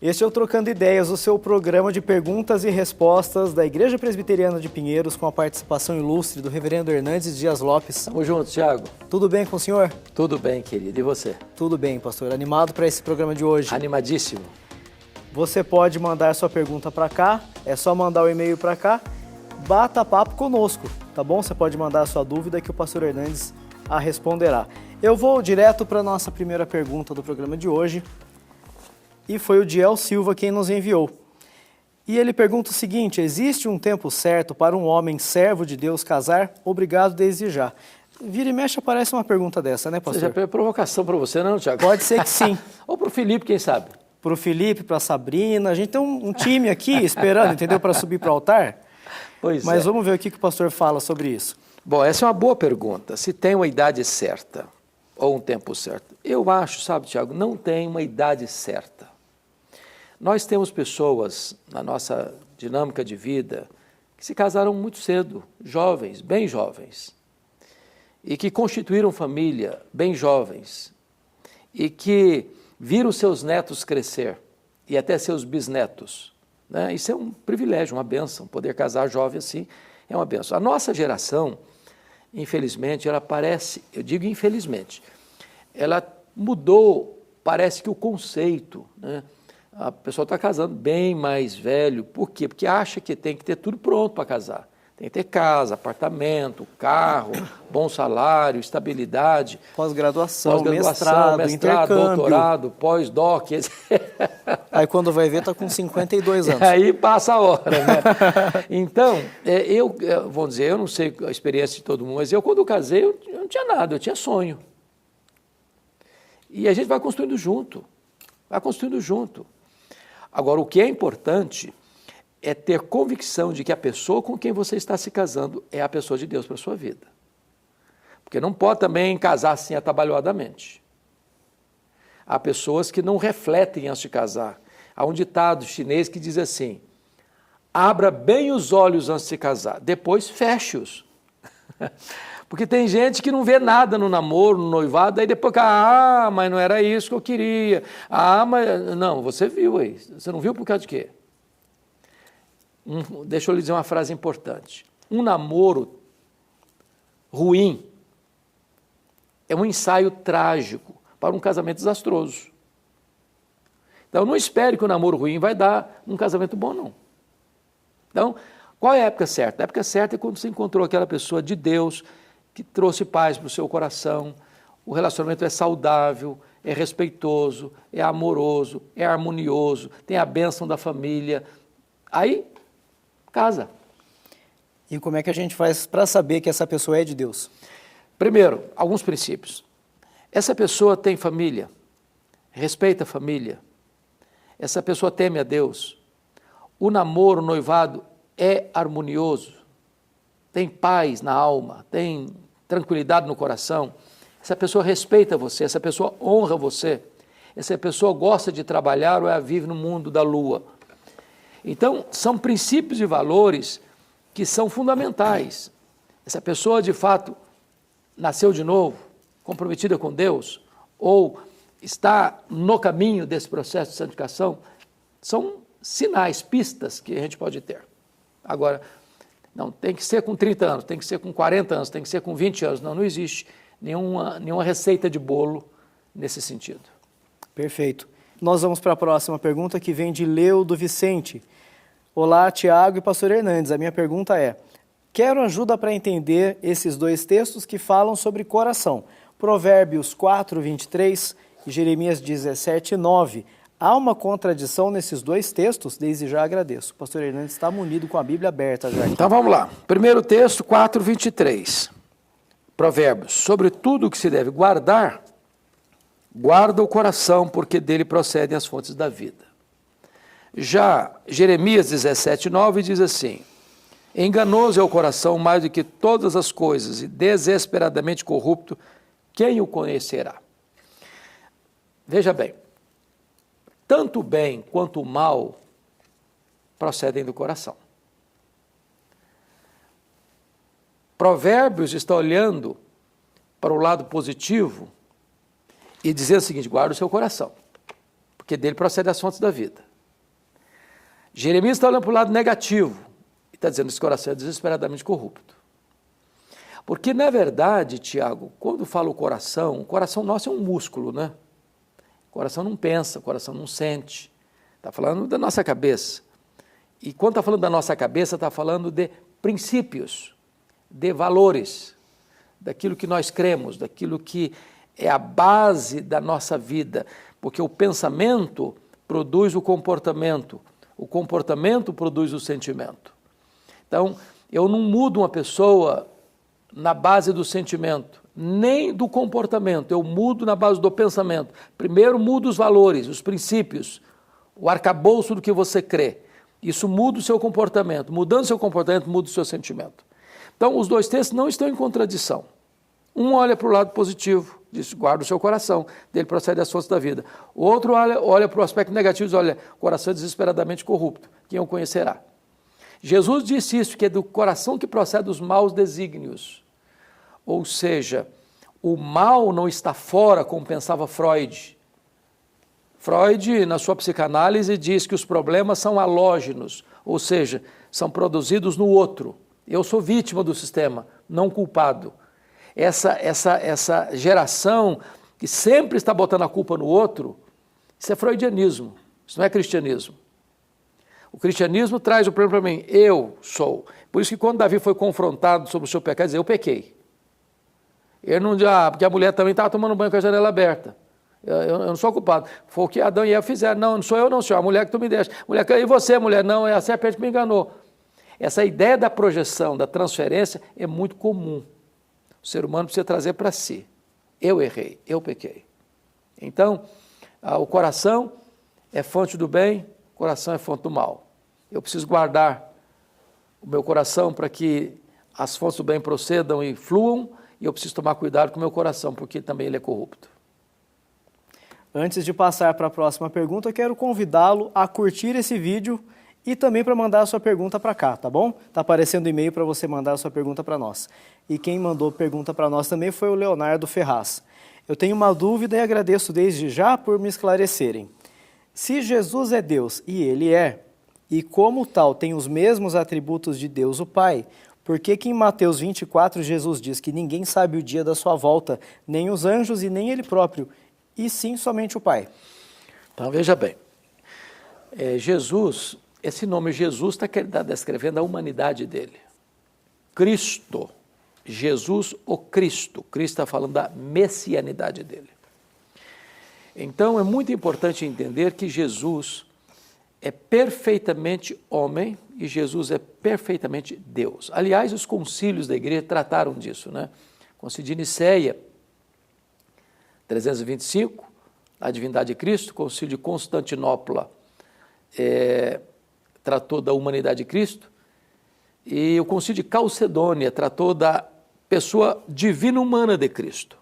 Este é o Trocando Ideias, o seu programa de perguntas e respostas da Igreja Presbiteriana de Pinheiros, com a participação ilustre do reverendo Hernandes Dias Lopes. Tamo junto, Thiago. Tudo bem com o senhor? Tudo bem, querido. E você? Tudo bem, pastor. Animado para esse programa de hoje? Animadíssimo. Você pode mandar sua pergunta para cá, é só mandar o e-mail para cá, bata papo conosco, tá bom? Você pode mandar a sua dúvida que o pastor Hernandes a responderá. Eu vou direto para a nossa primeira pergunta do programa de hoje, e foi o Diel Silva quem nos enviou. E ele pergunta o seguinte: existe um tempo certo para um homem servo de Deus casar? Obrigado desde já. Vira e mexe aparece uma pergunta dessa, né, pastor? Seja provocação para você, não, Thiago? Pode ser que sim. Ou para o Felipe, quem sabe? Para o Felipe, para a Sabrina, a gente tem um time aqui esperando, entendeu, para subir para o altar. Pois Mas é. vamos ver o que o pastor fala sobre isso. Bom, essa é uma boa pergunta. Se tem uma idade certa ou um tempo certo. Eu acho, sabe, Thiago, não tem uma idade certa. Nós temos pessoas na nossa dinâmica de vida que se casaram muito cedo, jovens, bem jovens, e que constituíram família bem jovens, e que viram seus netos crescer, e até seus bisnetos, né? Isso é um privilégio, uma bênção, poder casar jovem assim é uma bênção. A nossa geração, infelizmente, ela parece, eu digo infelizmente, ela mudou, parece que o conceito, né? A pessoa está casando bem mais velho. Por quê? Porque acha que tem que ter tudo pronto para casar. Tem que ter casa, apartamento, carro, bom salário, estabilidade. Pós-graduação, mestrado, intercâmbio. Doutorado, pós-doc. Aí quando vai ver está com 52 anos. Aí passa a hora, né? Então, vamos dizer, eu não sei a experiência de todo mundo, mas eu quando casei, eu não tinha nada, eu tinha sonho. E a gente vai construindo junto, vai construindo junto. Agora, o que é importante é ter convicção de que a pessoa com quem você está se casando é a pessoa de Deus para a sua vida. Porque não pode também casar assim atabalhoadamente. Há pessoas que não refletem antes de casar. Há um ditado chinês que diz assim: abra bem os olhos antes de se casar, depois feche-os. Porque tem gente que não vê nada no namoro, no noivado, aí depois, mas não era isso que eu queria. Mas... Não, você viu aí. Você não viu por causa de quê? Deixa eu lhe dizer uma frase importante. Um namoro ruim é um ensaio trágico para um casamento desastroso. Então, não espere que o namoro ruim vai dar um casamento bom, não. Então, qual é a época certa? A época certa é quando você encontrou aquela pessoa de Deus que trouxe paz para o seu coração, o relacionamento é saudável, é respeitoso, é amoroso, é harmonioso, tem a bênção da família. Aí, casa. E como é que a gente faz para saber que essa pessoa é de Deus? Primeiro, alguns princípios. Essa pessoa tem família, respeita a família, essa pessoa teme a Deus, o namoro, o noivado é harmonioso, tem paz na alma, tem tranquilidade no coração, essa pessoa respeita você, essa pessoa honra você, essa pessoa gosta de trabalhar ou vive no mundo da lua. Então, são princípios e valores que são fundamentais. Essa pessoa, de fato, nasceu de novo, comprometida com Deus, ou está no caminho desse processo de santificação, são sinais, pistas que a gente pode ter. Agora, não tem que ser com 30 anos, tem que ser com 40 anos, tem que ser com 20 anos. Não existe nenhuma receita de bolo nesse sentido. Perfeito. Nós vamos para a próxima pergunta, que vem de Leudo Vicente. Olá, Tiago e pastor Hernandes. A minha pergunta é: quero ajuda para entender esses dois textos que falam sobre coração. Provérbios 4, 23 e Jeremias 17, 9. Há uma contradição nesses dois textos? Desde já agradeço. O pastor Hernandes está munido com a Bíblia aberta já. Então vamos lá. Primeiro texto, 4, 23. Provérbios. Sobre tudo o que se deve guardar, guarda o coração, porque dele procedem as fontes da vida. Já Jeremias 17, 9 diz assim: enganoso é o coração mais do que todas as coisas, e desesperadamente corrupto, quem o conhecerá? Veja bem, tanto o bem quanto o mal procedem do coração. Provérbios está olhando para o lado positivo e dizendo o seguinte: guarda o seu coração, porque dele procede as fontes da vida. Jeremias está olhando para o lado negativo e está dizendo que esse coração é desesperadamente corrupto. Porque, na verdade, Tiago, quando fala o coração nosso é um músculo, né? O coração não pensa, o coração não sente. Está falando da nossa cabeça. E quando está falando da nossa cabeça, está falando de princípios, de valores, daquilo que nós cremos, daquilo que é a base da nossa vida. Porque o pensamento produz o comportamento produz o sentimento. Então, eu não mudo uma pessoa na base do sentimento, nem do comportamento, eu mudo na base do pensamento. Primeiro mudo os valores, os princípios, o arcabouço do que você crê. Isso muda o seu comportamento. Mudando o seu comportamento, muda o seu sentimento. Então, os dois textos não estão em contradição. Um olha para o lado positivo, diz, guarda o seu coração, dele procede as fontes da vida. O outro olha para o aspecto negativo e diz, olha, o coração é desesperadamente corrupto, quem o conhecerá? Jesus disse isso, que é do coração que procede os maus desígnios. Ou seja, o mal não está fora, como pensava Freud. Freud, na sua psicanálise, diz que os problemas são halógenos, ou seja, são produzidos no outro. Eu sou vítima do sistema, não culpado. Essa geração que sempre está botando a culpa no outro, isso é freudianismo, isso não é cristianismo. O cristianismo traz o problema para mim, eu sou. Por isso que quando Davi foi confrontado sobre o seu pecado, ele dizia, eu pequei. Ele não dizia, porque a mulher também estava tomando banho com a janela aberta. Eu não sou culpado. Foi o que Adão e Eva fizeram. Não sou eu não, senhor, a mulher que tu me deixa. Mulher, e você, mulher? Não, é a serpente que me enganou. Essa ideia da projeção, da transferência, é muito comum. O ser humano precisa trazer para si. Eu errei, eu pequei. Então, o coração é fonte do bem, o coração é fonte do mal. Eu preciso guardar o meu coração para que as fontes do bem procedam e fluam, e eu preciso tomar cuidado com o meu coração, porque também ele é corrupto. Antes de passar para a próxima pergunta, eu quero convidá-lo a curtir esse vídeo e também para mandar a sua pergunta para cá, tá bom? Está aparecendo o e-mail para você mandar a sua pergunta para nós. E quem mandou pergunta para nós também foi o Leonardo Ferraz. Eu tenho uma dúvida e agradeço desde já por me esclarecerem. Se Jesus é Deus, e Ele é, e como tal tem os mesmos atributos de Deus o Pai, por que em Mateus 24 Jesus diz que ninguém sabe o dia da sua volta, nem os anjos e nem Ele próprio, e sim somente o Pai? Então veja bem, Jesus, esse nome Jesus está descrevendo a humanidade dele. Cristo, Jesus o Cristo, Cristo está falando da messianidade dele. Então é muito importante entender que Jesus é perfeitamente homem e Jesus é perfeitamente Deus. Aliás, os concílios da igreja trataram disso, né? Concílio de Nicéia, 325, a divindade de Cristo. Concílio de Constantinopla tratou da humanidade de Cristo. E o concílio de Calcedônia tratou da pessoa divina humana de Cristo.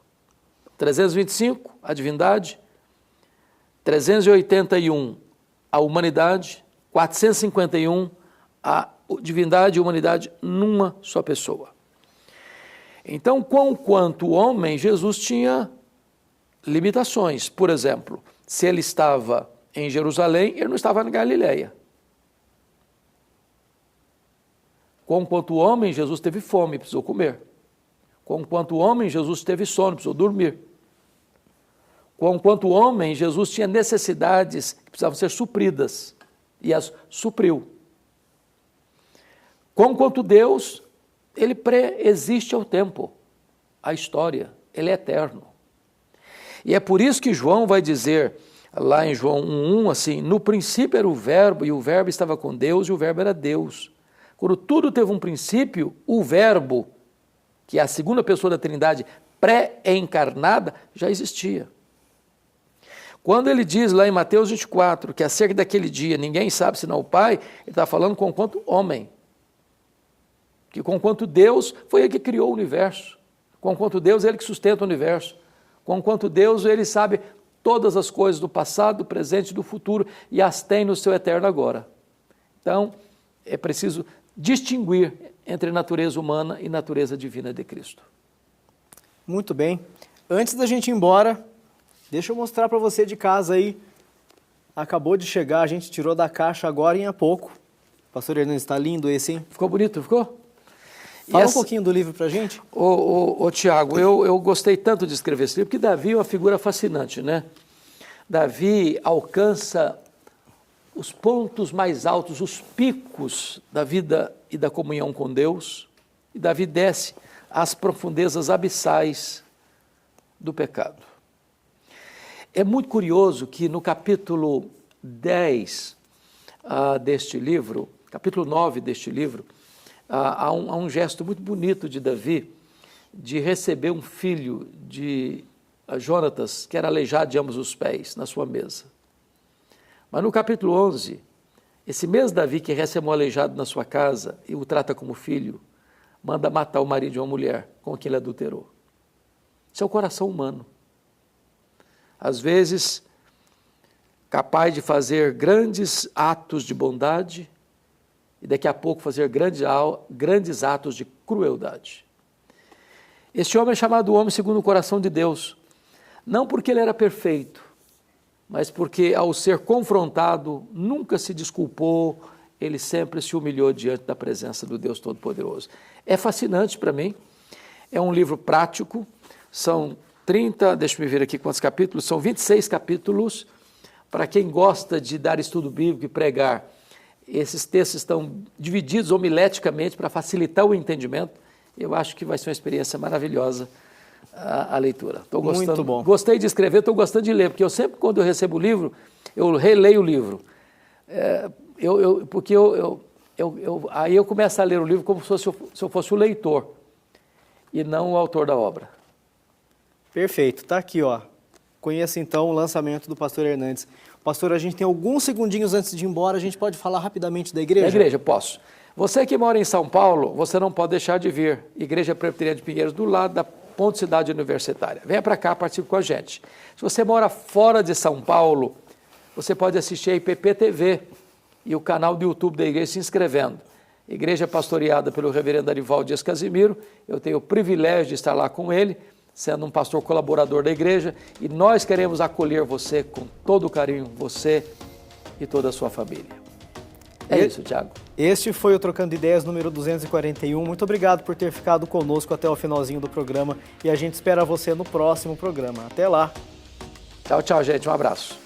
325, a divindade. 381, a humanidade. 451, a divindade e humanidade numa só pessoa. Então, quanto homem, Jesus tinha limitações. Por exemplo, se ele estava em Jerusalém, ele não estava na Galileia. Quanto homem, Jesus teve fome, precisou comer. Quanto homem, Jesus teve sono, precisou dormir. Quanto homem, Jesus tinha necessidades que precisavam ser supridas, e as supriu. Quanto Deus, ele pré-existe ao tempo, à história, ele é eterno. E é por isso que João vai dizer, lá em João 1:1, assim, no princípio era o verbo, e o verbo estava com Deus, e o verbo era Deus. Quando tudo teve um princípio, o verbo, que é a segunda pessoa da Trindade, pré-encarnada, já existia. Quando ele diz lá em Mateus 24, que acerca daquele dia ninguém sabe senão o Pai, ele está falando com quanto homem. Que com quanto Deus foi ele que criou o universo. Com quanto Deus é ele que sustenta o universo. Com quanto Deus ele sabe todas as coisas do passado, do presente e do futuro e as tem no seu eterno agora. Então, é preciso distinguir entre natureza humana e natureza divina de Cristo. Muito bem. Antes da gente ir embora, deixa eu mostrar para você de casa aí acabou de chegar, a gente tirou da caixa agora há pouco. Pastor Hernandes, está lindo esse, hein? Ficou bonito, ficou? Fala um pouquinho do livro pra gente. Ô Tiago, eu gostei tanto de escrever esse livro, porque Davi é uma figura fascinante, né? Davi alcança os pontos mais altos, os picos da vida e da comunhão com Deus, e Davi desce às profundezas abissais do pecado. É muito curioso que no capítulo 10 deste livro, capítulo 9 deste livro, há um gesto muito bonito de Davi de receber um filho de Jonatas, que era aleijado de ambos os pés, na sua mesa. Mas no capítulo 11, esse mesmo Davi que recebe um aleijado na sua casa e o trata como filho, manda matar o marido de uma mulher com quem ele adulterou. Isso é o coração humano. Às vezes, capaz de fazer grandes atos de bondade e daqui a pouco fazer grandes atos de crueldade. Este homem é chamado homem segundo o coração de Deus, não porque ele era perfeito, mas porque ao ser confrontado, nunca se desculpou, ele sempre se humilhou diante da presença do Deus Todo-Poderoso. É fascinante para mim, é um livro prático, são 30, deixa eu ver aqui quantos capítulos, são 26 capítulos, para quem gosta de dar estudo bíblico e pregar. Esses textos estão divididos homileticamente para facilitar o entendimento. Eu acho que vai ser uma experiência maravilhosa a leitura. Estou gostando. Muito bom. Gostei de escrever, estou gostando de ler, porque eu sempre, quando eu recebo o livro, eu releio o livro. Aí eu começo a ler o livro como se eu fosse o leitor e não o autor da obra. Perfeito, tá aqui, ó. Conheça então o lançamento do pastor Hernandes. Pastor, a gente tem alguns segundinhos antes de ir embora, a gente pode falar rapidamente da igreja? Da igreja, posso. Você que mora em São Paulo, você não pode deixar de vir. Igreja Presbiteriana de Pinheiros, do lado da Ponte Cidade Universitária. Venha para cá, participe com a gente. Se você mora fora de São Paulo, você pode assistir a IPP-TV e o canal do YouTube da igreja se inscrevendo. Igreja pastoreada pelo reverendo Arivaldo Dias Casimiro, eu tenho o privilégio de estar lá com ele, sendo um pastor colaborador da igreja, e nós queremos acolher você com todo o carinho, você e toda a sua família. É isso, Tiago. Este foi o Trocando Ideias número 241. Muito obrigado por ter ficado conosco até o finalzinho do programa e a gente espera você no próximo programa. Até lá. Tchau, tchau, gente. Um abraço.